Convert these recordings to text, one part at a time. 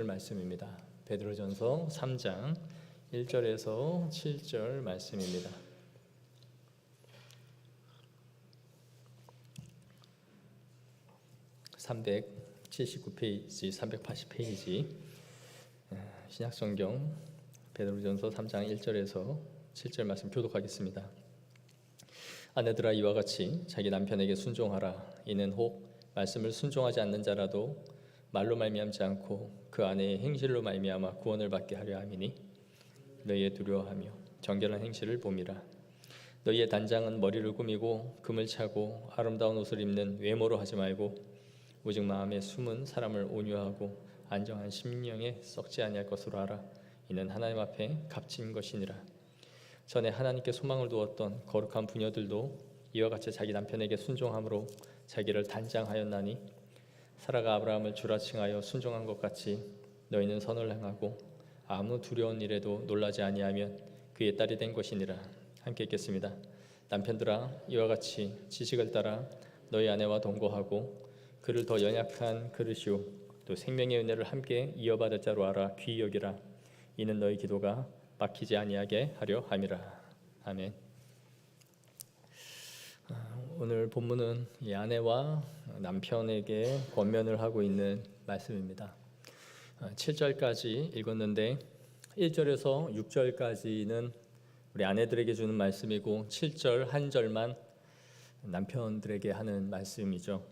말씀입니다. 베드로전서 3장 1절에서 7절 말씀입니다. (379페이지) (380페이지) 신약성경 베드로전서 3장 1절에서 7절 말씀 교독하겠습니다. 아내들아, 이와 같이 자기 남편에게 순종하라. 이는 혹 말씀을 순종하지 않는 자라도 말로 말미암지 않고 그 아내의 행실로 말미암아 구원을 받게 하려 함이니 너희의 두려워하며 정결한 행실을 봄이라. 너희의 단장은 머리를 꾸미고 금을 차고 아름다운 옷을 입는 외모로 하지 말고 오직 마음에 숨은 사람을 온유하고 안정한 심령에 썩지 아니할 것으로 하라. 이는 하나님 앞에 값진 것이니라. 전에 하나님께 소망을 두었던 거룩한 부녀들도 이와 같이 자기 남편에게 순종함으로 자기를 단장하였나니 사라가 아브라함을 주라 칭하여 순종한 것 같이 너희는 선을 행하고 아무 두려운 일에도 놀라지 아니하면 그의 딸이 된 것이니라. 함께 읽겠습니다. 남편들아, 이와 같이 지식을 따라 너희 아내와 동거하고 그를 더 연약한 그릇이요 또 생명의 은혜를 함께 이어받을 자로 알아 귀히 여기라. 이는 너희 기도가 막히지 아니하게 하려 함이라. 아멘. 오늘 본문은 이 아내와 남편에게 권면을 하고 있는 말씀입니다. 7절까지 읽었는데 1절에서 6절까지는 우리 아내들에게 주는 말씀이고 7절 한 절만 남편들에게 하는 말씀이죠.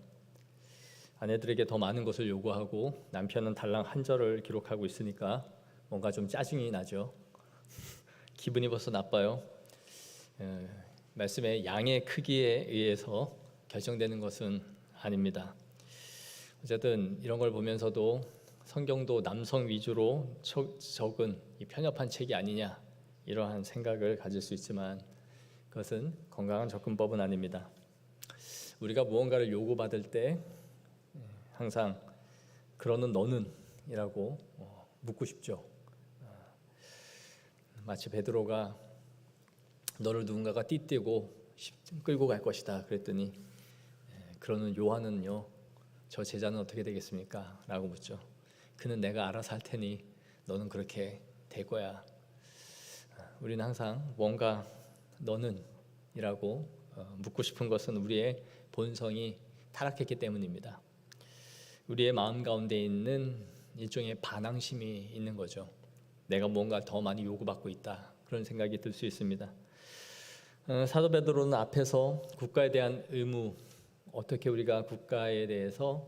아내들에게 더 많은 것을 요구하고 남편은 달랑 한 절을 기록하고 있으니까 뭔가 좀 짜증이 나죠. 기분이 벌써 나빠요. 말씀의 양의 크기에 의해서 결정되는 것은 아닙니다. 어쨌든 이런 걸 보면서도 성경도 남성 위주로 적은 이 편협한 책이 아니냐 이러한 생각을 가질 수 있지만 그것은 건강한 접근법은 아닙니다. 우리가 무언가를 요구받을 때 항상 그러는 너는 이라고 묻고 싶죠. 마치 베드로가 너를 누군가가 띠띠고 끌고 갈 것이다 그랬더니 그러는 요한은요, 저 제자는 어떻게 되겠습니까? 라고 묻죠. 그는 내가 알아서 할 테니 너는 그렇게 될 거야. 우리는 항상 뭔가 너는 이라고 묻고 싶은 것은 우리의 본성이 타락했기 때문입니다. 우리의 마음 가운데 있는 일종의 반항심이 있는 거죠. 내가 뭔가 더 많이 요구받고 있다 그런 생각이 들 수 있습니다. 사도 베드로는 앞에서 국가에 대한 의무, 어떻게 우리가 국가에 대해서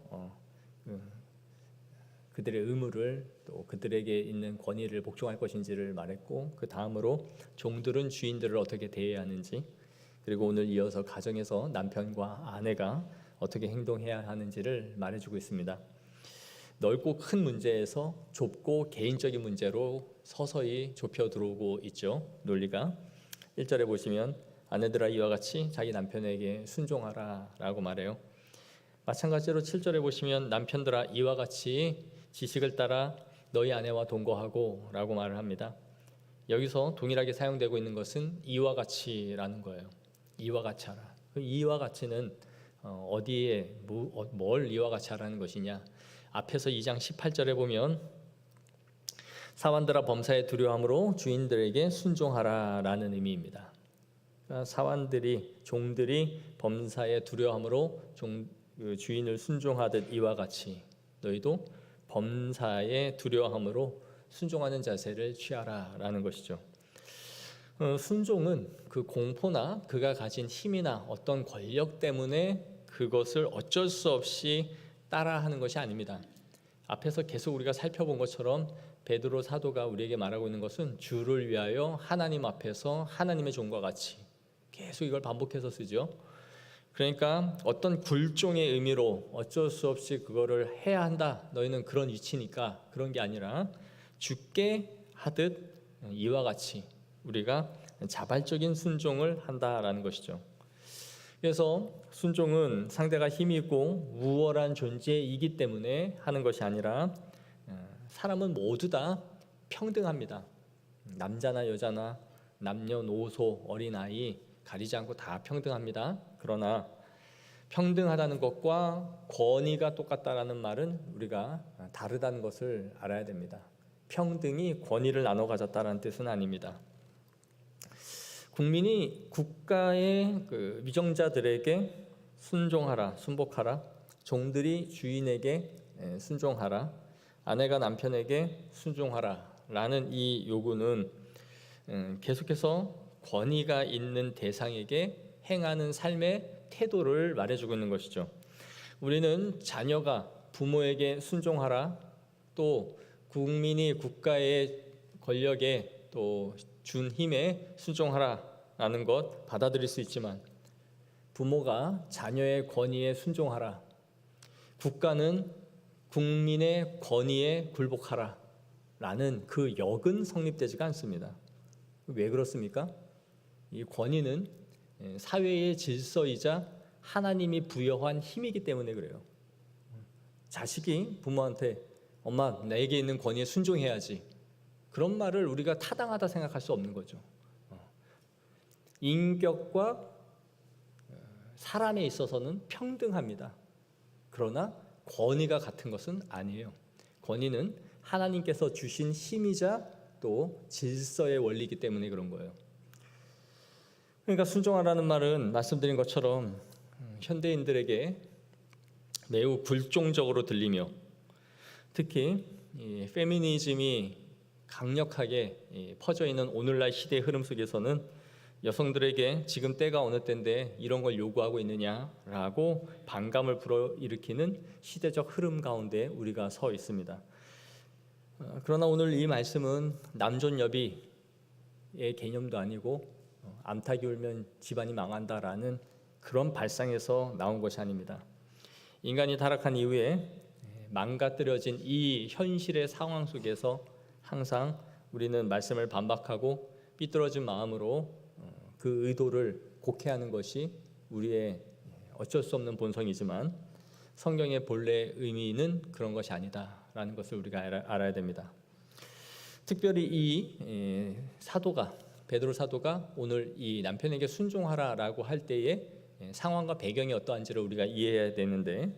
그들의 의무를 또 그들에게 있는 권위를 복종할 것인지를 말했고, 그 다음으로 종들은 주인들을 어떻게 대해야 하는지, 그리고 오늘 이어서 가정에서 남편과 아내가 어떻게 행동해야 하는지를 말해주고 있습니다. 넓고 큰 문제에서 좁고 개인적인 문제로 서서히 좁혀 들어오고 있죠. 논리가 1절에 보시면 아내들아, 이와 같이 자기 남편에게 순종하라 라고 말해요. 마찬가지로 7절에 보시면 남편들아, 이와 같이 지식을 따라 너희 아내와 동거하고 라고 말을 합니다. 여기서 동일하게 사용되고 있는 것은 이와 같이라는 거예요. 이와 같이 하라. 이와 같이는 어디에 뭘 이와 같이 하라는 것이냐. 앞에서 2장 18절에 보면 사환들아, 범사에 두려움으로 주인들에게 순종하라 라는 의미입니다. 그러니까 사환들이, 종들이 범사에 두려움으로 주인을 순종하듯 이와 같이 너희도 범사에 두려움으로 순종하는 자세를 취하라 라는 것이죠. 순종은 그 공포나 그가 가진 힘이나 어떤 권력 때문에 그것을 어쩔 수 없이 따라하는 것이 아닙니다. 앞에서 계속 우리가 살펴본 것처럼 베드로 사도가 우리에게 말하고 있는 것은 주를 위하여 하나님 앞에서 하나님의 종과 같이, 계속 이걸 반복해서 쓰죠. 그러니까 어떤 굴종의 의미로 어쩔 수 없이 그거를 해야 한다, 너희는 그런 위치니까, 그런 게 아니라 주께 하듯 이와 같이 우리가 자발적인 순종을 한다라는 것이죠. 그래서 순종은 상대가 힘이 있고 우월한 존재이기 때문에 하는 것이 아니라 사람은 모두 다 평등합니다. 남자나 여자나 남녀노소 어린아이 가리지 않고 다 평등합니다. 그러나 평등하다는 것과 권위가 똑같다라는 말은 우리가 다르다는 것을 알아야 됩니다. 평등이 권위를 나눠 가졌다는 뜻은 아닙니다. 국민이 국가의 그 위정자들에게 순종하라, 순복하라, 종들이 주인에게 순종하라, 아내가 남편에게 순종하라라는 이 요구는 계속해서 권위가 있는 대상에게 행하는 삶의 태도를 말해주고 있는 것이죠. 우리는 자녀가 부모에게 순종하라, 또 국민이 국가의 권력에 또 준 힘에 순종하라라는 것 받아들일 수 있지만, 부모가 자녀의 권위에 순종하라, 국가는 국민의 권위에 굴복하라라는 그 역은 성립되지가 않습니다. 왜 그렇습니까? 이 권위는 사회의 질서이자 하나님이 부여한 힘이기 때문에 그래요. 자식이 부모한테 엄마 나에게 있는 권위에 순종해야지, 그런 말을 우리가 타당하다 생각할 수 없는 거죠. 인격과 사람에 있어서는 평등합니다. 그러나 권위가 같은 것은 아니에요. 권위는 하나님께서 주신 힘이자 또 질서의 원리이기 때문에 그런 거예요. 그러니까 순종하라는 말은 말씀드린 것처럼 현대인들에게 매우 굴종적으로 들리며, 특히 이 페미니즘이 강력하게 퍼져 있는 오늘날 시대의 흐름 속에서는 여성들에게 지금 때가 어느 때인데 이런 걸 요구하고 있느냐라고 반감을 불어일으키는 시대적 흐름 가운데 우리가 서 있습니다. 그러나 오늘 이 말씀은 남존여비의 개념도 아니고 암탉이 울면 집안이 망한다라는 그런 발상에서 나온 것이 아닙니다. 인간이 타락한 이후에 망가뜨려진 이 현실의 상황 속에서 항상 우리는 말씀을 반박하고 삐뚤어진 마음으로 그 의도를 곡해하는 것이 우리의 어쩔 수 없는 본성이지만, 성경의 본래 의미는 그런 것이 아니다라는 것을 우리가 알아야 됩니다. 특별히 이 사도가, 베드로 사도가 오늘 이 남편에게 순종하라라고 할 때의 상황과 배경이 어떠한지를 우리가 이해해야 되는데,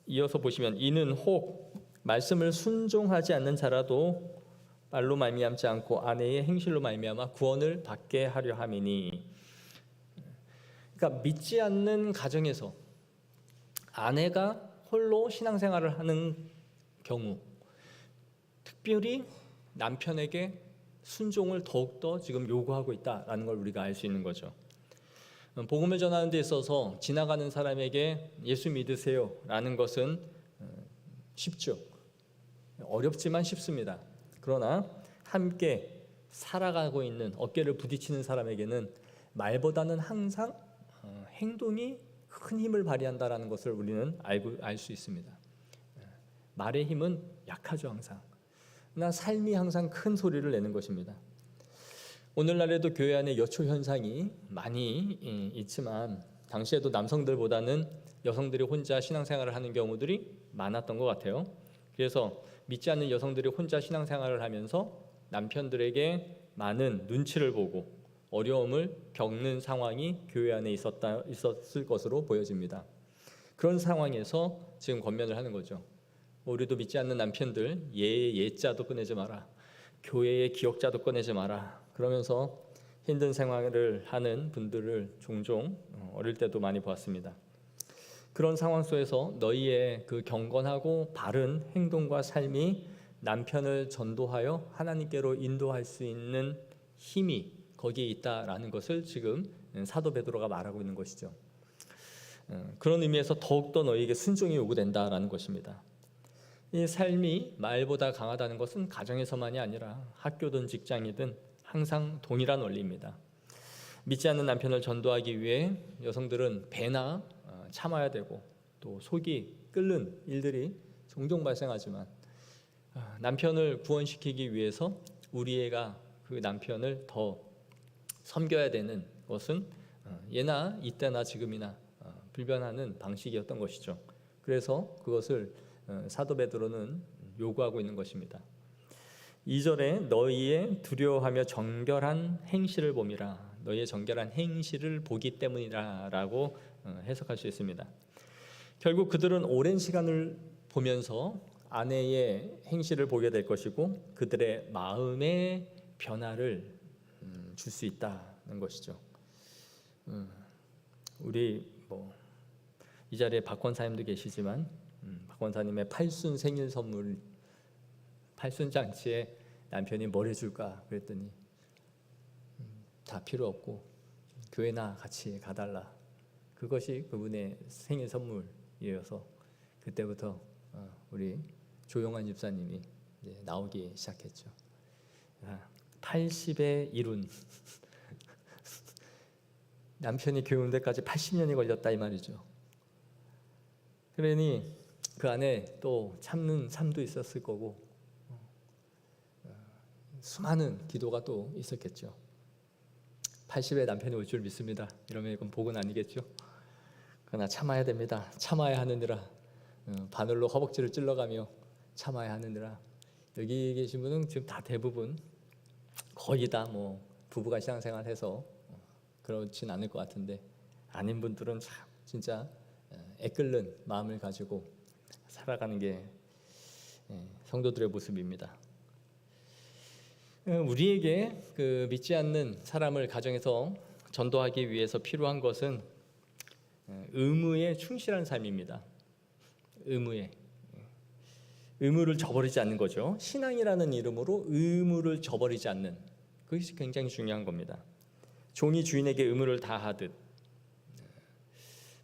이어서 보시면 이는 혹 말씀을 순종하지 않는 자라도 말로 말미암지 않고 아내의 행실로 말미암아 구원을 받게 하려 함이니. 그러니까 믿지 않는 가정에서 아내가 홀로 신앙생활을 하는 경우, 특별히 남편에게 순종을 더욱더 지금 요구하고 있다라는 걸 우리가 알 수 있는 거죠. 복음을 전하는 데 있어서 지나가는 사람에게 예수 믿으세요라는 것은 쉽죠. 어렵지만 쉽습니다. 그러나 함께 살아가고 있는, 어깨를 부딪히는 사람에게는 말보다는 항상 행동이 큰 힘을 발휘한다라는 것을 우리는 알 수 있습니다. 말의 힘은 약하죠, 항상. 그러나 삶이 항상 큰 소리를 내는 것입니다. 오늘날에도 교회 안에 여초 현상이 많이 있지만, 당시에도 남성들보다는 여성들이 혼자 신앙생활을 하는 경우들이 많았던 것 같아요. 그래서 믿지 않는 여성들이 혼자 신앙생활을 하면서 남편들에게 많은 눈치를 보고 어려움을 겪는 상황이 교회 안에 있었을 것으로 보여집니다. 그런 상황에서 지금 권면을 하는 거죠. 우리도 믿지 않는 남편들 예자도 꺼내지 마라, 교회의 기억자도 꺼내지 마라, 그러면서 힘든 생활을 하는 분들을 종종 어릴 때도 많이 보았습니다. 그런 상황 속에서 너희의 그 경건하고 바른 행동과 삶이 남편을 전도하여 하나님께로 인도할 수 있는 힘이 거기에 있다라는 것을 지금 사도 베드로가 말하고 있는 것이죠. 그런 의미에서 더욱더 너희에게 순종이 요구된다라는 것입니다. 이 삶이 말보다 강하다는 것은 가정에서만이 아니라 학교든 직장이든 항상 동일한 원리입니다. 믿지 않는 남편을 전도하기 위해 여성들은 배나 참아야 되고 또 속이 끓는 일들이 종종 발생하지만, 남편을 구원시키기 위해서 우리 애가 그 남편을 더 섬겨야 되는 것은 예나 이때나 지금이나 불변하는 방식이었던 것이죠. 그래서 그것을 사도 베드로는 요구하고 있는 것입니다. 2절에 너희의 두려워하며 정결한 행실을 봄이라, 너희의 정결한 행실을 보기 때문이라 라고 해석할 수 있습니다. 결국 그들은 오랜 시간을 보면서 아내의 행실을 보게 될 것이고 그들의 마음의 변화를 줄 수 있다는 것이죠. 우리 이 자리에 박 권사님도 계시지만 박 권사님의 팔순 생일 선물, 팔순 장치에 남편이 뭘 해줄까 그랬더니 다 필요 없고 교회나 같이 가달라. 그것이 그분의 생일 선물이어서 그때부터 우리 조용한 집사님이 나오기 시작했죠. 80의 이룬 남편이 교회 온 데까지 80년이 걸렸다 이 말이죠. 그러니 그 안에 또 참는 삶도 있었을 거고 수많은 기도가 또 있었겠죠. 80에 남편이 올 줄 믿습니다. 이러면 이건 복은 아니겠죠. 그러나 참아야 됩니다. 참아야 하느니라. 바늘로 허벅지를 찔러가며 참아야 하느니라. 여기 계신 분은 지금 다 대부분 거의 다 부부가 신앙생활해서 그렇진 않을 것 같은데 아닌 분들은 참 진짜 애끓는 마음을 가지고 살아가는 게 성도들의 모습입니다. 우리에게 그 믿지 않는 사람을 가정에서 전도하기 위해서 필요한 것은 의무에 충실한 삶입니다. 의무를 저버리지 않는 거죠. 신앙이라는 이름으로 의무를 저버리지 않는 그것이 굉장히 중요한 겁니다. 종이 주인에게 의무를 다하듯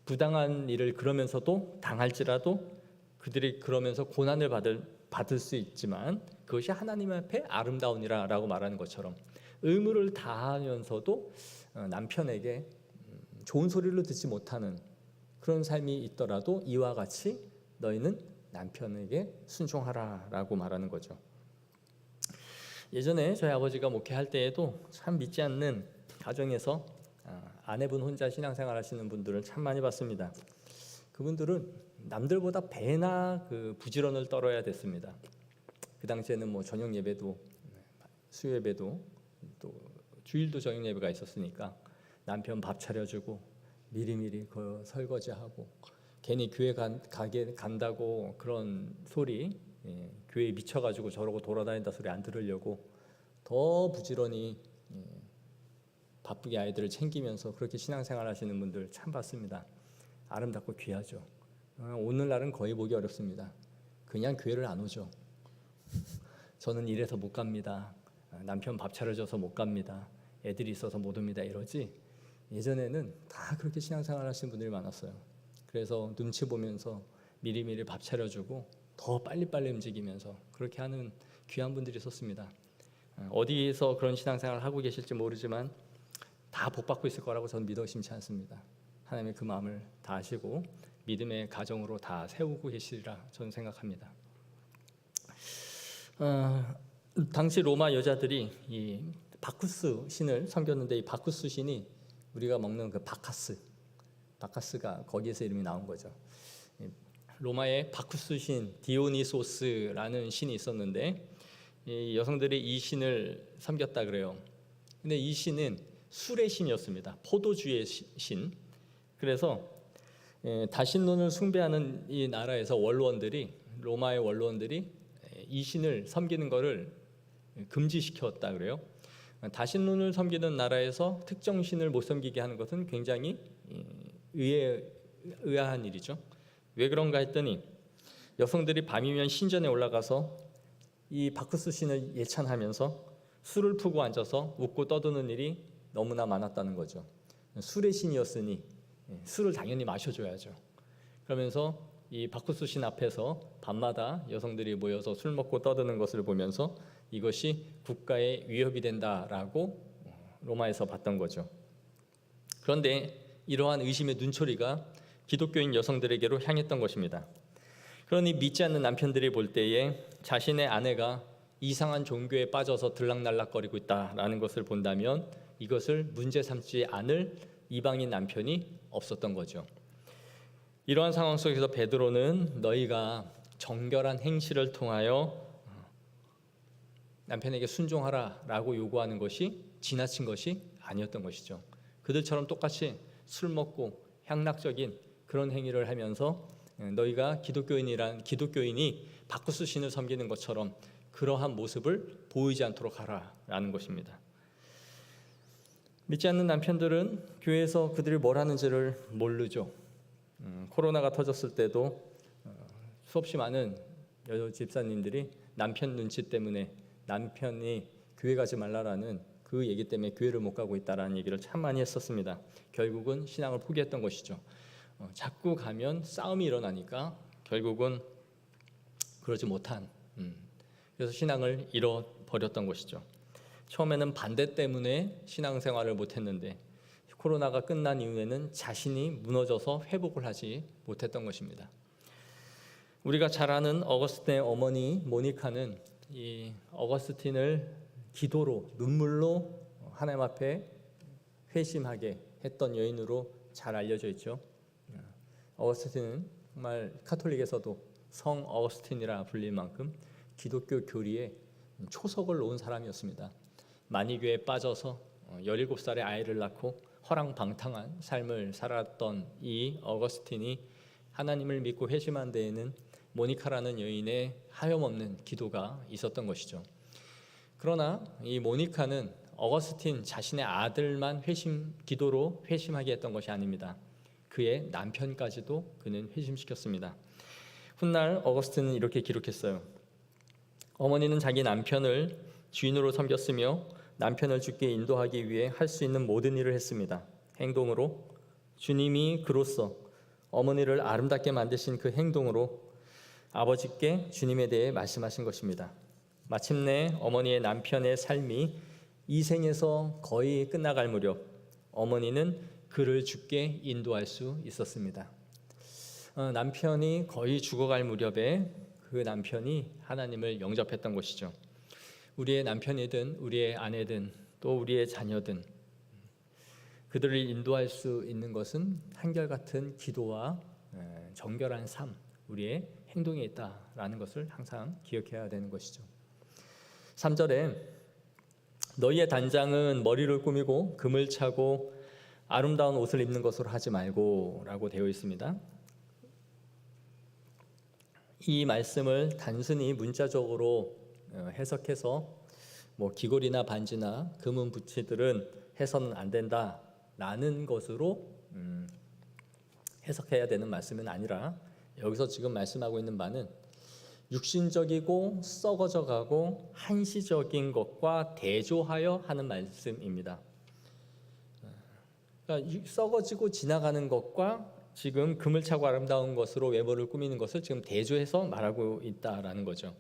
부당한 일을 그러면서도 당할지라도 그들이 그러면서 고난을 받을 수 있지만 그것이 하나님 앞에 아름다우니라라고 말하는 것처럼 의무를 다하면서도 남편에게 좋은 소리를 듣지 못하는 그런 삶이 있더라도 이와 같이 너희는 남편에게 순종하라라고 말하는 거죠. 예전에 저희 아버지가 목회할 때에도 참 믿지 않는 가정에서 아내분 혼자 신앙생활 하시는 분들을 참 많이 봤습니다. 그분들은 남들보다 배나 그 부지런을 떨어야 됐습니다. 그 당시에는 저녁 예배도 수요 예배도 또 주일도 저녁 예배가 있었으니까 남편 밥 차려주고 미리미리 그 설거지하고 괜히 교회 간다고 그런 소리 교회에 미쳐가지고 저러고 돌아다닌다 소리 안 들으려고 더 부지런히 바쁘게 아이들을 챙기면서 그렇게 신앙생활 하시는 분들 참 봤습니다. 아름답고 귀하죠. 오늘날은 거의 보기 어렵습니다. 그냥 교회를 안 오죠. 저는 이래서 못 갑니다. 남편 밥 차려줘서 못 갑니다. 애들이 있어서 못 옵니다. 이러지 예전에는 다 그렇게 신앙생활 하시는 분들이 많았어요. 그래서 눈치 보면서 미리미리 밥 차려주고 더 빨리빨리 움직이면서 그렇게 하는 귀한 분들이 있었습니다. 어디에서 그런 신앙생활을 하고 계실지 모르지만 다 복받고 있을 거라고 저는 믿어 의심치 않습니다. 하나님의 그 마음을 다 아시고 믿음의 가정으로 다 세우고 계시리라 저는 생각합니다. 당시 로마 여자들이 이 바쿠스 신을 섬겼는데 이 바쿠스 신이 우리가 먹는 그 바카스가 거기에서 이름이 나온 거죠. 로마의 바쿠스 신 디오니소스라는 신이 있었는데 이 여성들이 이 신을 섬겼다 그래요. 근데 이 신은 술의 신이었습니다. 포도주의 신. 그래서 다신론을 숭배하는 이 나라에서 로마의 원로원들이 이 신을 섬기는 것을 금지시켰다 그래요. 다신론을 섬기는 나라에서 특정 신을 못 섬기게 하는 것은 굉장히 의아한 일이죠. 왜 그런가 했더니 여성들이 밤이면 신전에 올라가서 이 바쿠스 신을 예찬하면서 술을 푸고 앉아서 웃고 떠드는 일이 너무나 많았다는 거죠. 술의 신이었으니 술을 당연히 마셔줘야죠. 그러면서 이 바쿠스 신 앞에서 밤마다 여성들이 모여서 술 먹고 떠드는 것을 보면서 이것이 국가의 위협이 된다라고 로마에서 봤던 거죠. 그런데 이러한 의심의 눈초리가 기독교인 여성들에게로 향했던 것입니다. 그러니 믿지 않는 남편들이 볼 때에 자신의 아내가 이상한 종교에 빠져서 들락날락거리고 있다라는 것을 본다면 이것을 문제 삼지 않을 이방인 남편이 없었던 거죠. 이러한 상황 속에서 베드로는 너희가 정결한 행실을 통하여 남편에게 순종하라라고 요구하는 것이 지나친 것이 아니었던 것이죠. 그들처럼 똑같이 술 먹고 향락적인 그런 행위를 하면서 너희가 기독교인이 바쿠스 신을 섬기는 것처럼 그러한 모습을 보이지 않도록 하라라는 것입니다. 믿지 않는 남편들은 교회에서 그들이 뭘 하는지를 모르죠. 코로나가 터졌을 때도 수없이 많은 여자 집사님들이 남편 눈치 때문에 남편이 교회 가지 말라라는 그 얘기 때문에 교회를 못 가고 있다라는 얘기를 참 많이 했었습니다. 결국은 신앙을 포기했던 것이죠. 자꾸 가면 싸움이 일어나니까 결국은 그러지 못한 그래서 신앙을 잃어버렸던 것이죠. 처음에는 반대 때문에 신앙생활을 못했는데 코로나가 끝난 이후에는 자신이 무너져서 회복을 하지 못했던 것입니다. 우리가 잘 아는 어거스틴의 어머니 모니카는 이 어거스틴을 기도로 눈물로 하나님 앞에 회심하게 했던 여인으로 잘 알려져 있죠. 어거스틴은 정말 카톨릭에서도 성 어거스틴이라 불릴 만큼 기독교 교리에 초석을 놓은 사람이었습니다. 만이교에 빠져서 17살에 아이를 낳고 허랑방탕한 삶을 살았던 이 어거스틴이 하나님을 믿고 회심한 데에는 모니카라는 여인의 하염없는 기도가 있었던 것이죠. 그러나 이 모니카는 어거스틴 자신의 아들만 기도로 회심하게 했던 것이 아닙니다. 그의 남편까지도 그는 회심시켰습니다. 훗날 어거스틴은 이렇게 기록했어요. 어머니는 자기 남편을 주인으로 섬겼으며 남편을 주께 인도하기 위해 할 수 있는 모든 일을 했습니다. 행동으로 주님이 그로써 어머니를 아름답게 만드신 그 행동으로 아버지께 주님에 대해 말씀하신 것입니다. 마침내 어머니의 남편의 삶이 이 생에서 거의 끝나갈 무렵 어머니는 그를 주께 인도할 수 있었습니다. 남편이 거의 죽어갈 무렵에 그 남편이 하나님을 영접했던 것이죠. 우리의 남편이든 우리의 아내든 또 우리의 자녀든 그들을 인도할 수 있는 것은 한결같은 기도와 정결한 삶, 우리의 행동에 있다라는 것을 항상 기억해야 되는 것이죠. 3절에 너희의 단장은 머리를 꾸미고 금을 차고 아름다운 옷을 입는 것으로 하지 말고 라고 되어 있습니다. 이 말씀을 단순히 문자적으로 해석해서 귀걸이나 반지나 금은 부치들은 해서는 안 된다라는 것으로 해석해야 되는 말씀은 아니라 여기서 지금 말씀하고 있는 바는 육신적이고 썩어져가고 한시적인 것과 대조하여 하는 말씀입니다. 그러니까 썩어지고 지나가는 것과 지금 금을 차고 아름다운 것으로 외모를 꾸미는 것을 지금 대조해서 말하고 있다라는 거죠.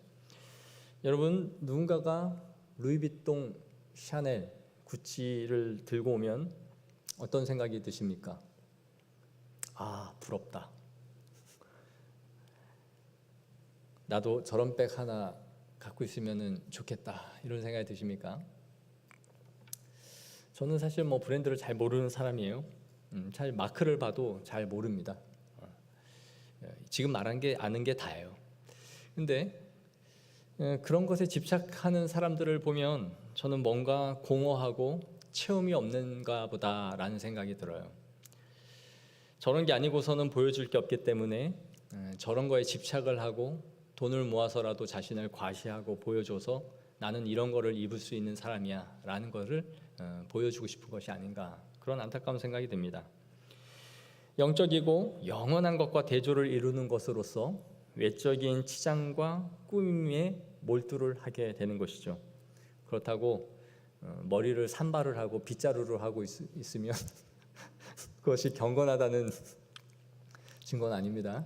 여러분, 누군가가 루이비통, 샤넬, 구찌를 들고 오면 어떤 생각이 드십니까? 아, 부럽다. 나도 저런 백 하나 갖고 있으면 좋겠다. 이런 생각이 드십니까? 저는 사실 브랜드를 잘 모르는 사람이에요. 잘 마크를 봐도 잘 모릅니다. 지금 말한 게 아는 게 다예요. 근데 그런 것에 집착하는 사람들을 보면 저는 뭔가 공허하고 체험이 없는가 보다라는 생각이 들어요. 저런 게 아니고서는 보여줄 게 없기 때문에 저런 거에 집착을 하고 돈을 모아서라도 자신을 과시하고 보여줘서 나는 이런 거를 입을 수 있는 사람이야 라는 거를 보여주고 싶은 것이 아닌가, 그런 안타까운 생각이 듭니다. 영적이고 영원한 것과 대조를 이루는 것으로서 외적인 치장과 꾸밈에 몰두를 하게 되는 것이죠. 그렇다고 머리를 산발을 하고 빗자루를 하고 있으면 그것이 경건하다는 증거는 아닙니다.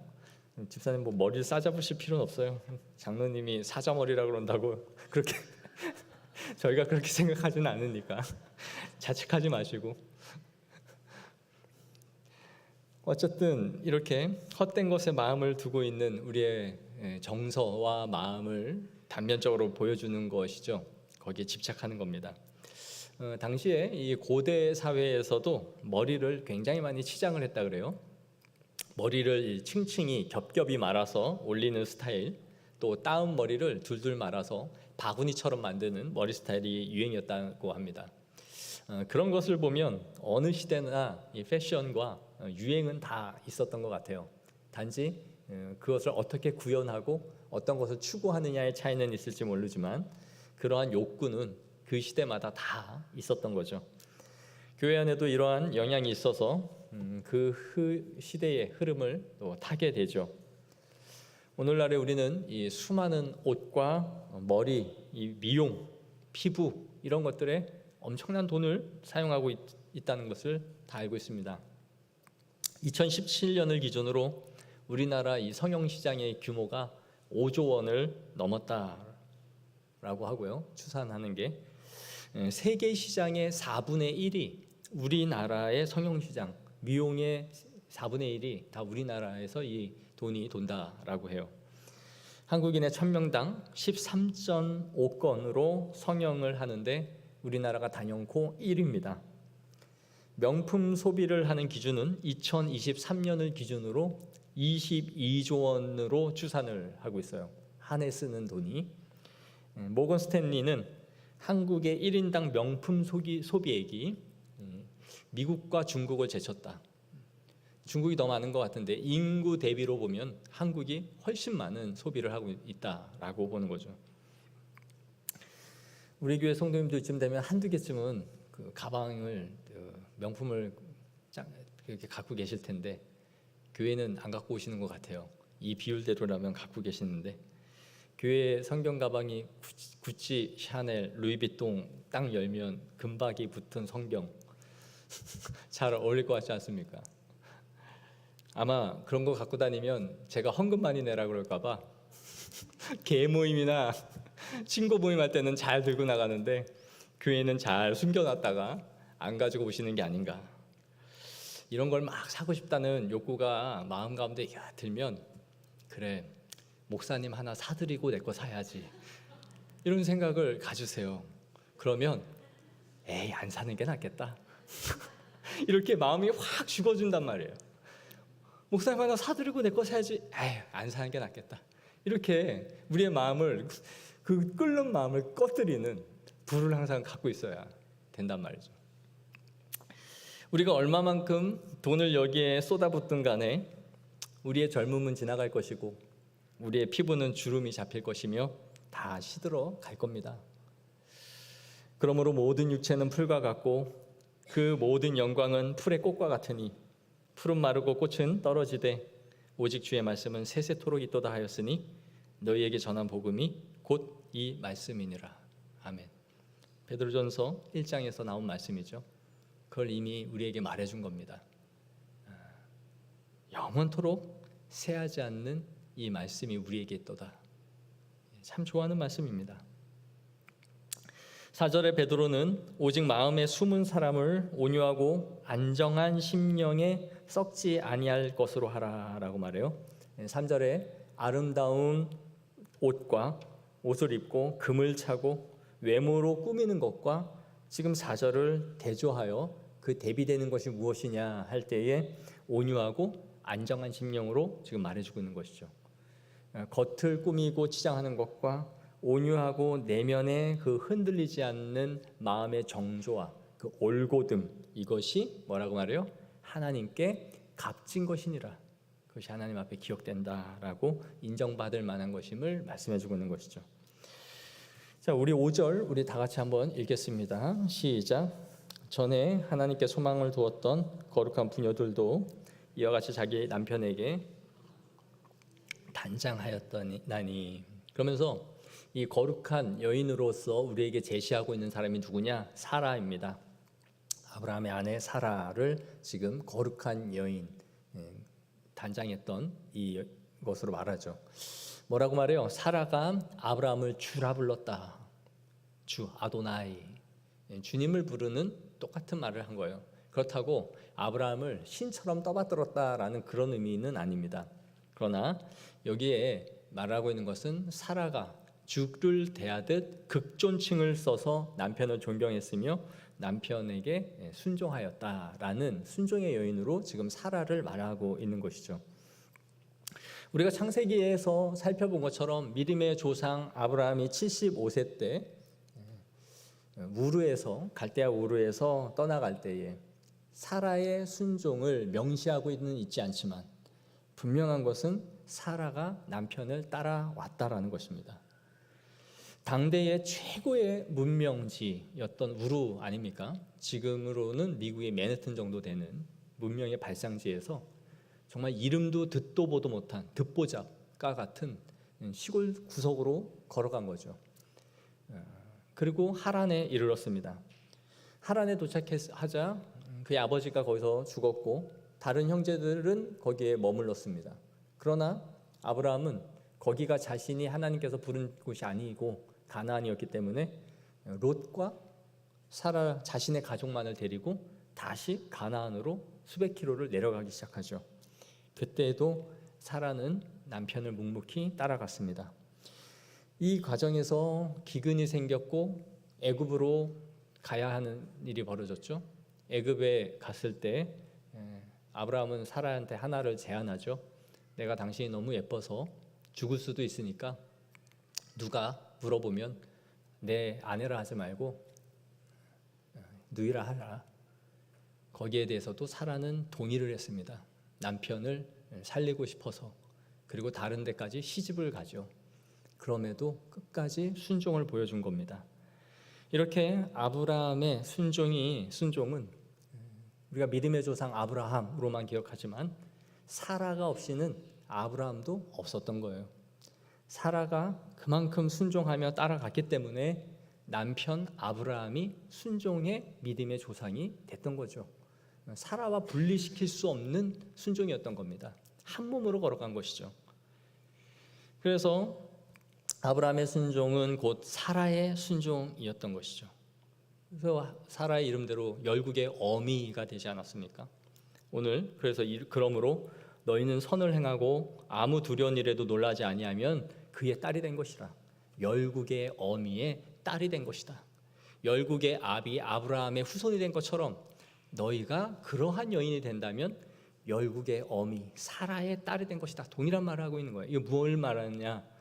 집사님 머리를 싸잡으실 필요는 없어요. 장로님이 사자머리라 그런다고 그렇게 저희가 그렇게 생각하지는 않으니까 자책하지 마시고. 어쨌든 이렇게 헛된 것에 마음을 두고 있는 우리의 정서와 마음을 단면적으로 보여주는 것이죠. 거기에 집착하는 겁니다. 당시에 이 고대 사회에서도 머리를 굉장히 많이 치장을 했다 그래요. 머리를 층층이 겹겹이 말아서 올리는 스타일, 또 따은 머리를 둘둘 말아서 바구니처럼 만드는 머리 스타일이 유행이었다고 합니다. 그런 것을 보면 어느 시대나 이 패션과 유행은 다 있었던 것 같아요. 단지 그것을 어떻게 구현하고 어떤 것을 추구하느냐의 차이는 있을지 모르지만 그러한 욕구는 그 시대마다 다 있었던 거죠. 교회 안에도 이러한 영향이 있어서 그 시대의 흐름을 또 타게 되죠. 오늘날에 우리는 이 수많은 옷과 머리, 이 미용, 피부 이런 것들에 엄청난 돈을 사용하고 있다는 것을 다 알고 있습니다. 2017년을 기준으로 우리나라 이 성형 시장의 규모가 5조 원을 넘었다라고 하고요. 추산하는 게 세계 시장의 4분의 1이 우리나라의 성형 시장, 미용의 4분의 1이 다 우리나라에서 이 돈이 돈다라고 해요. 한국인의 1000명당 13.5건으로 성형을 하는데 우리나라가 단연코 1위입니다. 명품 소비를 하는 기준은 2023년을 기준으로 22조 원으로 추산을 하고 있어요. 한 해 쓰는 돈이. 모건 스탠리는 한국의 1인당 명품 소비액이 미국과 중국을 제쳤다. 중국이 더 많은 것 같은데 인구 대비로 보면 한국이 훨씬 많은 소비를 하고 있다라고 보는 거죠. 우리 교회 성도님들 이쯤 되면 한두 개쯤은 그 가방을 명품을 이렇게 갖고 계실 텐데 교회는 안 갖고 오시는 것 같아요. 이 비율대로라면 갖고 계시는데 교회 성경 가방이 구찌, 샤넬, 루이비통 딱 열면 금박이 붙은 성경 잘 어울릴 것 같지 않습니까? 아마 그런 거 갖고 다니면 제가 헌금 많이 내라 그럴까 봐 개 모임이나 친구 모임 할 때는 잘 들고 나가는데 교회는 잘 숨겨놨다가 안 가지고 오시는 게 아닌가. 이런 걸 막 사고 싶다는 욕구가 마음 가운데 들면 그래 목사님 하나 사드리고 내 거 사야지 이런 생각을 가지세요. 그러면 에이 안 사는 게 낫겠다 이렇게 마음이 확 죽어준단 말이에요. 목사님 하나 사드리고 내 거 사야지 에이 안 사는 게 낫겠다. 이렇게 우리의 마음을 그 끓는 마음을 꺼뜨리는 불을 항상 갖고 있어야 된단 말이죠. 우리가 얼마만큼 돈을 여기에 쏟아붓든 간에 우리의 젊음은 지나갈 것이고 우리의 피부는 주름이 잡힐 것이며 다 시들어 갈 겁니다. 그러므로 모든 육체는 풀과 같고 그 모든 영광은 풀의 꽃과 같으니 풀은 마르고 꽃은 떨어지되 오직 주의 말씀은 세세토록 있도다 하였으니 너희에게 전한 복음이 곧 이 말씀이니라. 아멘. 베드로전서 1장에서 나온 말씀이죠. 그걸 이미 우리에게 말해준 겁니다. 영원토록 새하지 않는 이 말씀이 우리에게 있도다. 참 좋아하는 말씀입니다. 4절에 베드로는 오직 마음에 숨은 사람을 온유하고 안정한 심령에 썩지 아니할 것으로 하라라고 말해요. 3절에 아름다운 옷을 입고 금을 차고 외모로 꾸미는 것과 지금 4절을 대조하여 그 대비되는 것이 무엇이냐 할 때에 온유하고 안정한 심령으로 지금 말해주고 있는 것이죠. 겉을 꾸미고 치장하는 것과 온유하고 내면에 그 흔들리지 않는 마음의 정조와 그 올곧음, 이것이 뭐라고 말해요? 하나님께 값진 것이니라. 그것이 하나님 앞에 기억된다라고 인정받을 만한 것임을 말씀해주고 있는 것이죠. 자, 우리 5절 우리 다 같이 한번 읽겠습니다. 시작. 전에 하나님께 소망을 두었던 거룩한 부녀들도 이와 같이 자기 남편에게 단장하였더니. 그러면서 이 거룩한 여인으로서 우리에게 제시하고 있는 사람이 누구냐? 사라입니다. 아브라함의 아내 사라를 지금 거룩한 여인, 단장했던 이것으로 말하죠. 뭐라고 말해요? 사라가 아브라함을 주라 불렀다. 주, 아도나이. 주님을 부르는 똑같은 말을 한 거예요. 그렇다고 아브라함을 신처럼 떠받들었다라는 그런 의미는 아닙니다. 그러나 여기에 말하고 있는 것은 사라가 주를 대하듯 극존칭을 써서 남편을 존경했으며 남편에게 순종하였다라는 순종의 여인으로 지금 사라를 말하고 있는 것이죠. 우리가 창세기에서 살펴본 것처럼 믿음의 조상 아브라함이 75세 때 갈대아 우르에서 떠나갈 때에 사라의 순종을 명시하고 있지 않지만 분명한 것은 사라가 남편을 따라왔다라는 것입니다. 당대의 최고의 문명지였던 우루 아닙니까? 지금으로는 미국의 맨해튼 정도 되는 문명의 발상지에서 정말 이름도 듣도 보도 못한 듣보잡과 같은 시골 구석으로 걸어간 거죠. 그리고 하란에 이르렀습니다. 하란에 도착하자 그의 아버지가 거기서 죽었고 다른 형제들은 거기에 머물렀습니다. 그러나 아브라함은 거기가 자신이 하나님께서 부른 곳이 아니고 가나안이었기 때문에 롯과 사라 자신의 가족만을 데리고 다시 가나안으로 수백 킬로를 내려가기 시작하죠. 그때도 사라는 남편을 묵묵히 따라갔습니다. 이 과정에서 기근이 생겼고 애굽으로 가야 하는 일이 벌어졌죠. 애굽에 갔을 때 아브라함은 사라한테 하나를 제안하죠. 내가 당신이 너무 예뻐서 죽을 수도 있으니까 누가 물어보면 내 아내라 하지 말고 누이라 하라. 거기에 대해서도 사라는 동의를 했습니다. 남편을 살리고 싶어서. 그리고 다른 데까지 시집을 가죠. 그럼에도 끝까지 순종을 보여준 겁니다. 이렇게 아브라함의 순종은 우리가 믿음의 조상 아브라함으로만 기억하지만 사라가 없이는 아브라함도 없었던 거예요. 사라가 그만큼 순종하며 따라갔기 때문에 남편 아브라함이 순종의 믿음의 조상이 됐던 거죠. 사라와 분리시킬 수 없는 순종이었던 겁니다. 한 몸으로 걸어간 것이죠. 그래서 아브라함의 순종은 곧 사라의 순종이었던 것이죠. 그래서 사라의 이름대로 열국의 어미가 되지 않았습니까? 오늘 그러므로 너희는 선을 행하고 아무 두려운 일에도 놀라지 아니하면 그의 딸이 된 것이라. 열국의 어미의 딸이 된 것이다. 열국의 아비 아브라함의 후손이 된 것처럼 너희가 그러한 여인이 된다면 열국의 어미 사라의 딸이 된 것이다. 동일한 말을 하고 있는 거예요. 이거 뭘 말하느냐?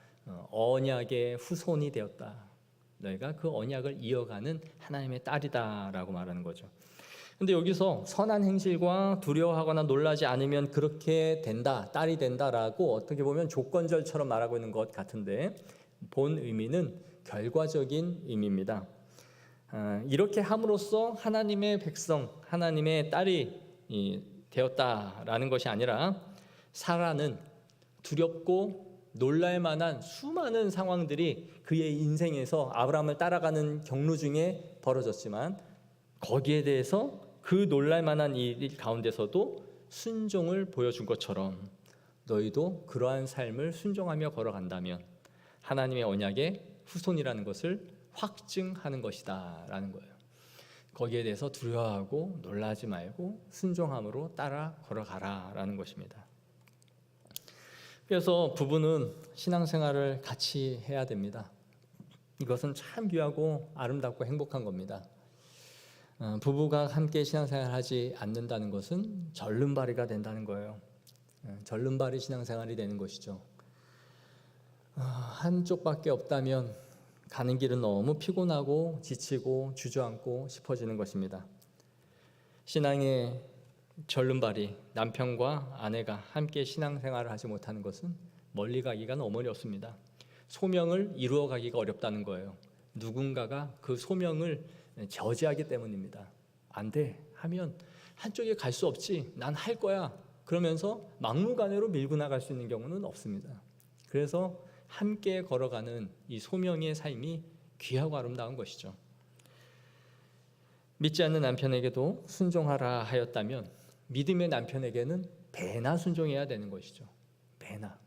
언약의 후손이 되었다. 너희가 그 언약을 이어가는 하나님의 딸이다라고 말하는 거죠. 근데 여기서 선한 행실과 두려워하거나 놀라지 않으면 그렇게 된다, 딸이 된다라고 어떻게 보면 조건절처럼 말하고 있는 것 같은데 본 의미는 결과적인 의미입니다. 이렇게 함으로써 하나님의 백성, 하나님의 딸이 되었다라는 것이 아니라 사라는 두렵고 놀랄 만한 수많은 상황들이 그의 인생에서 아브라함을 따라가는 경로 중에 벌어졌지만 거기에 대해서 그 놀랄 만한 일 가운데서도 순종을 보여준 것처럼 너희도 그러한 삶을 순종하며 걸어간다면 하나님의 언약의 후손이라는 것을 확증하는 것이다 라는 거예요. 거기에 대해서 두려워하고 놀라지 말고 순종함으로 따라 걸어가라 라는 것입니다. 그래서 부부는 신앙생활을 같이 해야 됩니다. 이것은 참 귀하고 아름답고 행복한 겁니다. 부부가 함께 신앙생활을 하지 않는다는 것은 절름발이가 된다는 거예요. 절름발이 신앙생활이 되는 것이죠. 한쪽밖에 없다면 가는 길은 너무 피곤하고 지치고 주저앉고 싶어지는 것입니다. 신앙의 절름발이 남편과 아내가 함께 신앙생활을 하지 못하는 것은 멀리 가기가 너무 어렵습니다. 소명을 이루어 가기가 어렵다는 거예요. 누군가가 그 소명을 저지하기 때문입니다. 안 돼 하면 한쪽에 갈 수 없지, 난 할 거야 그러면서 막무가내로 밀고 나갈 수 있는 경우는 없습니다. 그래서 함께 걸어가는 이 소명의 삶이 귀하고 아름다운 것이죠. 믿지 않는 남편에게도 순종하라 하였다면 믿음의 남편에게는 배나 순종해야 되는 것이죠. 배나.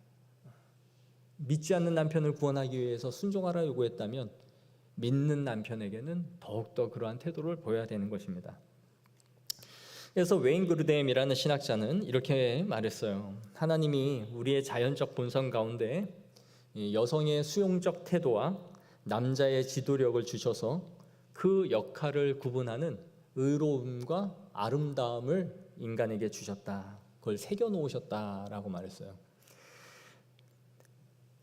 믿지 않는 남편을 구원하기 위해서 순종하라 요구했다면 믿는 남편에게는 더욱더 그러한 태도를 보여야 되는 것입니다. 그래서 웨인 그루뎀이라는 신학자는 이렇게 말했어요. 하나님이 우리의 자연적 본성 가운데 여성의 수용적 태도와 남자의 지도력을 주셔서 그 역할을 구분하는 의로움과 아름다움을 인간에게 주셨다. 그걸 새겨놓으셨다라고 말했어요.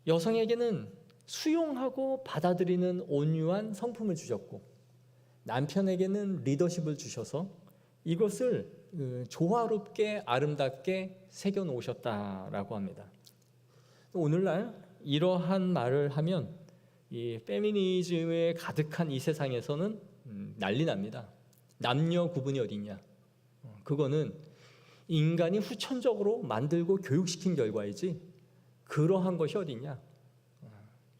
여성에게는 수용하고 받아들이는 온유한 성품을 주셨고 남편에게는 리더십을 주셔서 이것을 조화롭게 아름답게 새겨 놓으셨다라고 합니다. 오늘날 이러한 말을 하면 이 페미니즘에 가득한 이 세상에서는 난리 납니다. 남녀 구분이 어딨냐? 그거는 인간이 후천적으로 만들고 교육시킨 결과이지 그러한 것이 어딨냐?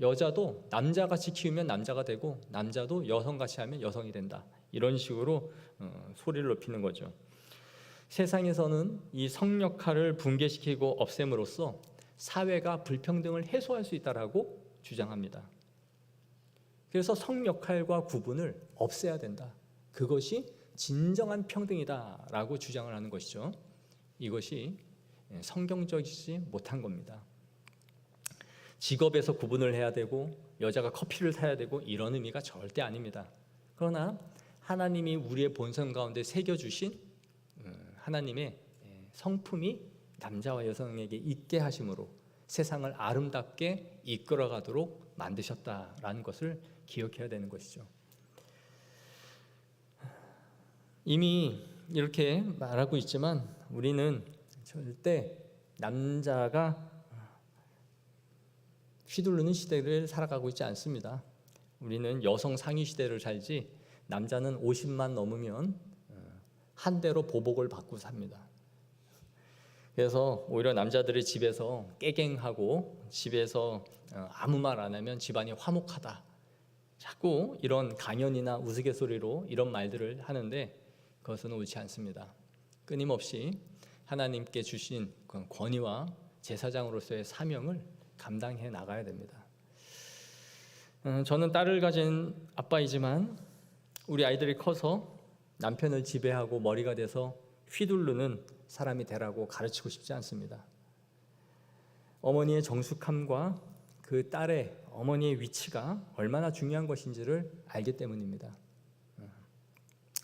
여자도 남자같이 키우면 남자가 되고 남자도 여성같이 하면 여성이 된다. 이런 식으로 소리를 높이는 거죠. 세상에서는 이 성역할을 붕괴시키고 없앰으로써 사회가 불평등을 해소할 수 있다라고 주장합니다. 그래서 성역할과 구분을 없애야 된다. 그것이 진정한 평등이다라고 주장을 하는 것이죠. 이것이 성경적이지 못한 겁니다. 직업에서 구분을 해야 되고 여자가 커피를 사야 되고 이런 의미가 절대 아닙니다. 그러나 하나님이 우리의 본성 가운데 새겨주신 하나님의 성품이 남자와 여성에게 있게 하심으로 세상을 아름답게 이끌어가도록 만드셨다라는 것을 기억해야 되는 것이죠. 이미 이렇게 말하고 있지만 우리는 절대 남자가 휘두르는 시대를 살아가고 있지 않습니다. 우리는 여성 상위 시대를 살지 남자는 50만 넘으면 한 대로 보복을 받고 삽니다. 그래서 오히려 남자들이 집에서 깨갱하고 집에서 아무 말 안 하면 집안이 화목하다. 자꾸 이런 강연이나 우스갯소리로 이런 말들을 하는데 그것은 옳지 않습니다. 끊임없이 하나님께 주신 권위와 제사장으로서의 사명을 감당해 나가야 됩니다. 저는 딸을 가진 아빠이지만 우리 아이들이 커서 남편을 지배하고 머리가 돼서 휘두르는 사람이 되라고 가르치고 싶지 않습니다. 어머니의 정숙함과 그 딸의 어머니의 위치가 얼마나 중요한 것인지를 알기 때문입니다.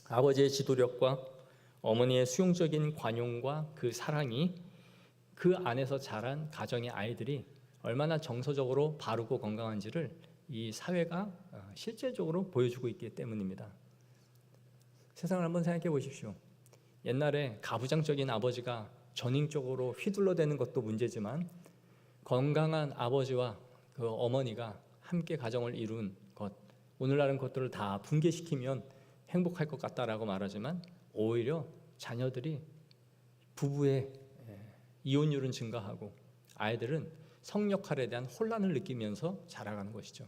아버지의 지도력과 어머니의 수용적인 관용과 그 사랑이 그 안에서 자란 가정의 아이들이 얼마나 정서적으로 바르고 건강한지를 이 사회가 실제적으로 보여주고 있기 때문입니다. 세상을 한번 생각해 보십시오. 옛날에 가부장적인 아버지가 전인적으로 휘둘러대는 것도 문제지만 건강한 아버지와 그 어머니가 함께 가정을 이룬 것, 오늘날은 그것들을 다 붕괴시키면 행복할 것 같다라고 말하지만 오히려 자녀들이 부부의 이혼율은 증가하고 아이들은 성역할에 대한 혼란을 느끼면서 자라가는 것이죠.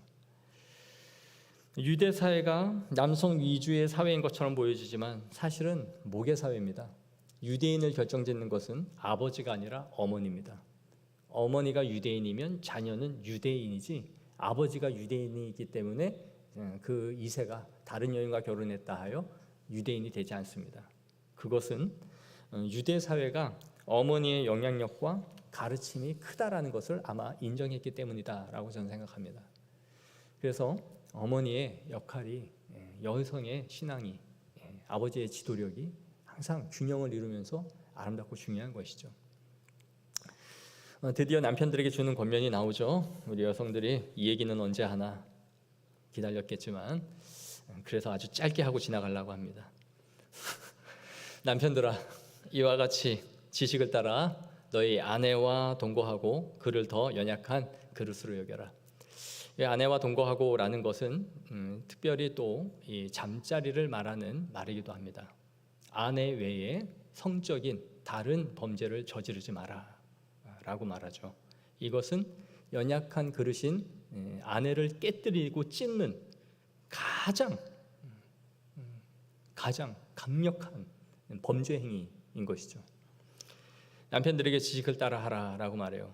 유대 사회가 남성 위주의 사회인 것처럼 보여지지만 사실은 모계 사회입니다. 유대인을 결정짓는 것은 아버지가 아니라 어머니입니다. 어머니가 유대인이면 자녀는 유대인이지 아버지가 유대인이기 때문에 그 2세가 다른 여인과 결혼했다 하여 유대인이 되지 않습니다. 그것은 유대 사회가 어머니의 영향력과 가르침이 크다라는 것을 아마 인정했기 때문이다라고 저는 생각합니다. 그래서 어머니의 역할이 여성의 신앙이 아버지의 지도력이 항상 균형을 이루면서 아름답고 중요한 것이죠. 드디어 남편들에게 주는 권면이 나오죠. 우리 여성들이 이 얘기는 언제 하나 기다렸겠지만 그래서 아주 짧게 하고 지나가려고 합니다. 남편들아, 이와 같이 지식을 따라 너희 아내와 동거하고 그를 더 연약한 그릇으로 여겨라. 아내와 동거하고라는 것은 특별히 또 이 잠자리를 말하는 말이기도 합니다. 아내 외에 성적인 다른 범죄를 저지르지 마라라고 말하죠. 이것은 연약한 그릇인 아내를 깨뜨리고 찢는 가장 강력한 범죄 행위인 것이죠. 남편들에게 지식을 따라하라라고 말해요.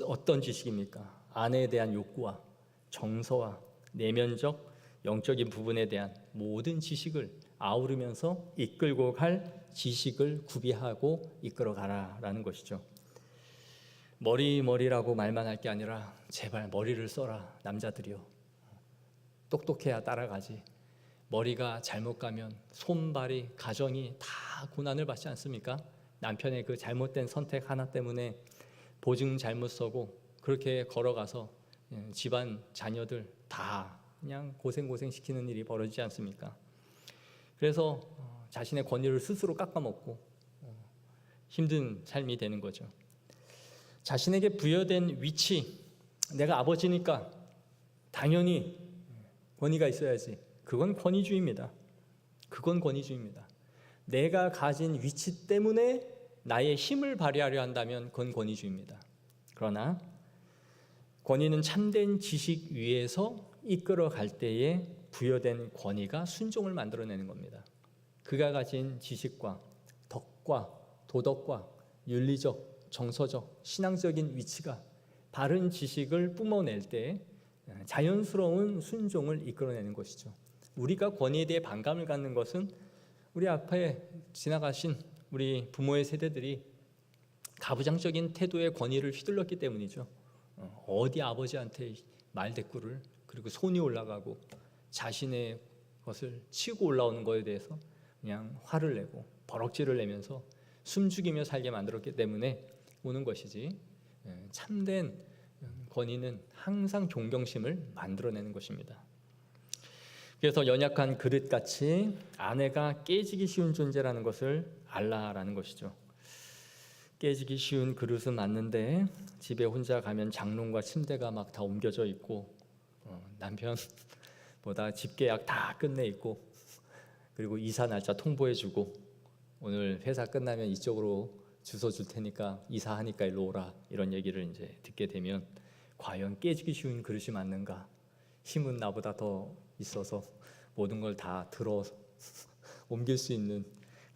어떤 지식입니까? 아내에 대한 욕구와 정서와 내면적 영적인 부분에 대한 모든 지식을 아우르면서 이끌고 갈 지식을 구비하고 이끌어 가라라는 것이죠. 머리라고 말만 할 게 아니라 제발 머리를 써라 남자들이요. 똑똑해야 따라가지. 머리가 잘못 가면 손발이 가정이 다 고난을 받지 않습니까? 남편의 그 잘못된 선택 하나 때문에 보증 잘못 서고 그렇게 걸어가서 집안 자녀들 다 그냥 고생 시키는 일이 벌어지지 않습니까? 그래서 자신의 권위를 스스로 깎아먹고 힘든 삶이 되는 거죠. 자신에게 부여된 위치, 내가 아버지니까 당연히 권위가 있어야지. 그건 권위주의입니다. 그건 권위주의입니다. 내가 가진 위치 때문에 나의 힘을 발휘하려 한다면 그건 권위주의입니다. 그러나 권위는 참된 지식 위에서 이끌어갈 때에 부여된 권위가 순종을 만들어내는 겁니다. 그가 가진 지식과 덕과 도덕과 윤리적, 정서적, 신앙적인 위치가 바른 지식을 뿜어낼 때 자연스러운 순종을 이끌어내는 것이죠. 우리가 권위에 대해 반감을 갖는 것은 우리 앞에 지나가신 우리 부모의 세대들이 가부장적인 태도의 권위를 휘둘렀기 때문이죠. 어디 아버지한테 말대꾸를, 그리고 손이 올라가고 자신의 것을 치고 올라오는 것에 대해서 그냥 화를 내고 버럭지를 내면서 숨죽이며 살게 만들었기 때문에 오는 것이지, 참된 권위는 항상 존경심을 만들어내는 것입니다. 그래서 연약한 그릇같이 아내가 깨지기 쉬운 존재라는 것을 알라라는 것이죠. 깨지기 쉬운 그릇은 맞는데 집에 혼자 가면 장롱과 침대가 막 다 옮겨져 있고, 남편보다 집 계약 다 끝내 있고, 그리고 이사 날짜 통보해주고, 오늘 회사 끝나면 이쪽으로 주소 줄 테니까 이사하니까 일로 오라, 이런 얘기를 이제 듣게 되면 과연 깨지기 쉬운 그릇이 맞는가? 힘은 나보다 더 있어서 모든 걸 다 들어 옮길 수 있는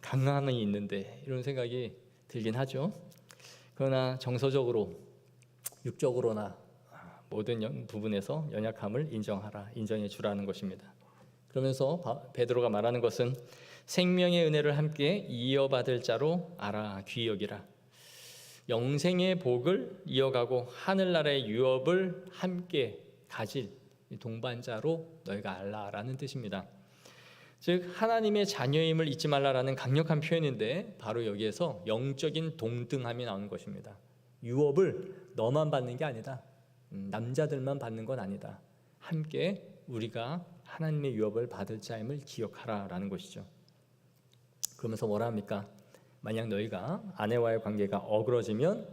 강함이 있는데, 이런 생각이 들긴 하죠. 그러나 정서적으로, 육적으로나 모든 부분에서 연약함을 인정해 주라는 것입니다. 그러면서 베드로가 말하는 것은 생명의 은혜를 함께 이어받을 자로 알아 귀히 여기라. 영생의 복을 이어가고 하늘나라의 유업을 함께 가질 동반자로 너희가 알라라는 뜻입니다. 즉 하나님의 자녀임을 잊지 말라라는 강력한 표현인데, 바로 여기에서 영적인 동등함이 나오는 것입니다. 유업을 너만 받는 게 아니다. 남자들만 받는 건 아니다. 함께 우리가 하나님의 유업을 받을 자임을 기억하라라는 것이죠. 그러면서 뭐라 합니까? 만약 너희가 아내와의 관계가 어그러지면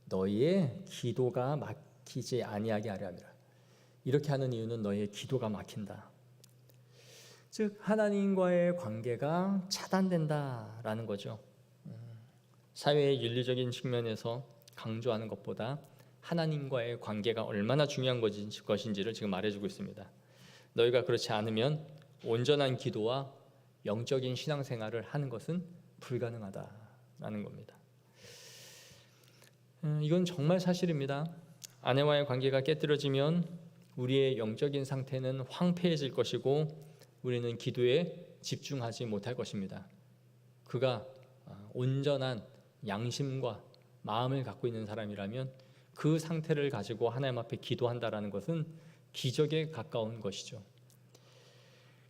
너희의 기도가 막히지 아니하게 하려 함이라. 이렇게 하는 이유는 너희의 기도가 막힌다. 즉 하나님과의 관계가 차단된다라는 거죠. 사회의 윤리적인 측면에서 강조하는 것보다 하나님과의 관계가 얼마나 중요한 것인지를 지금 말해주고 있습니다. 너희가 그렇지 않으면 온전한 기도와 영적인 신앙생활을 하는 것은 불가능하다라는 겁니다. 이건 정말 사실입니다. 아내와의 관계가 깨뜨려지면 우리의 영적인 상태는 황폐해질 것이고 우리는 기도에 집중하지 못할 것입니다. 그가 온전한 양심과 마음을 갖고 있는 사람이라면 그 상태를 가지고 하나님 앞에 기도한다라는 것은 기적에 가까운 것이죠.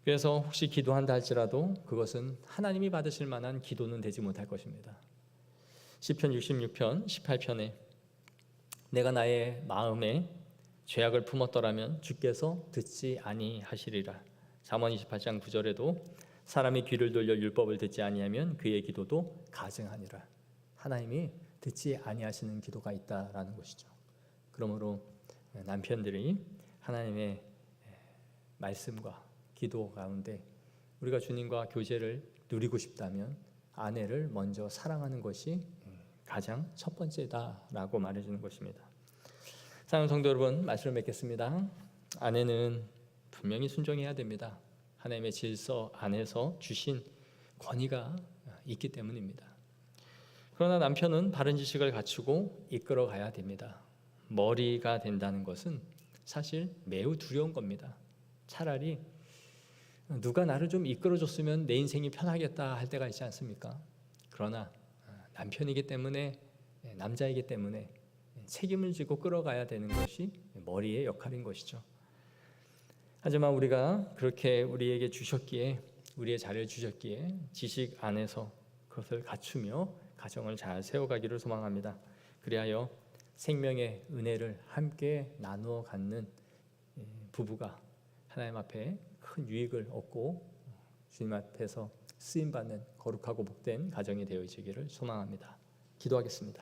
그래서 혹시 기도한다 할지라도 그것은 하나님이 받으실 만한 기도는 되지 못할 것입니다. 시편 66편 18편에 내가 나의 마음에 죄악을 품었더라면 주께서 듣지 아니하시리라. 잠언 28장 9절에도 사람이 귀를 돌려 율법을 듣지 아니하면 그의 기도도 가증하니라. 하나님이 듣지 아니하시는 기도가 있다라는 것이죠. 그러므로 남편들이 하나님의 말씀과 기도 가운데 우리가 주님과 교제를 누리고 싶다면 아내를 먼저 사랑하는 것이 가장 첫 번째다라고 말해주는 것입니다. 사랑하는 성도 여러분, 말씀을 맺겠습니다. 아내는 분명히 순종해야 됩니다. 하나님의 질서 안에서 주신 권위가 있기 때문입니다. 그러나 남편은 바른 지식을 갖추고 이끌어 가야 됩니다. 머리가 된다는 것은 사실 매우 두려운 겁니다. 차라리 누가 나를 좀 이끌어줬으면 내 인생이 편하겠다 할 때가 있지 않습니까? 그러나 남편이기 때문에, 남자이기 때문에 책임을 지고 끌어가야 되는 것이 머리의 역할인 것이죠. 하지만 우리가 그렇게 우리에게 주셨기에, 우리의 자리를 주셨기에 지식 안에서 그것을 갖추며 가정을 잘 세워가기를 소망합니다. 그리하여 생명의 은혜를 함께 나누어 갖는 부부가 하나님 앞에 큰 유익을 얻고 주님 앞에서 쓰임 받는 거룩하고 복된 가정이 되어지기를 소망합니다. 기도하겠습니다.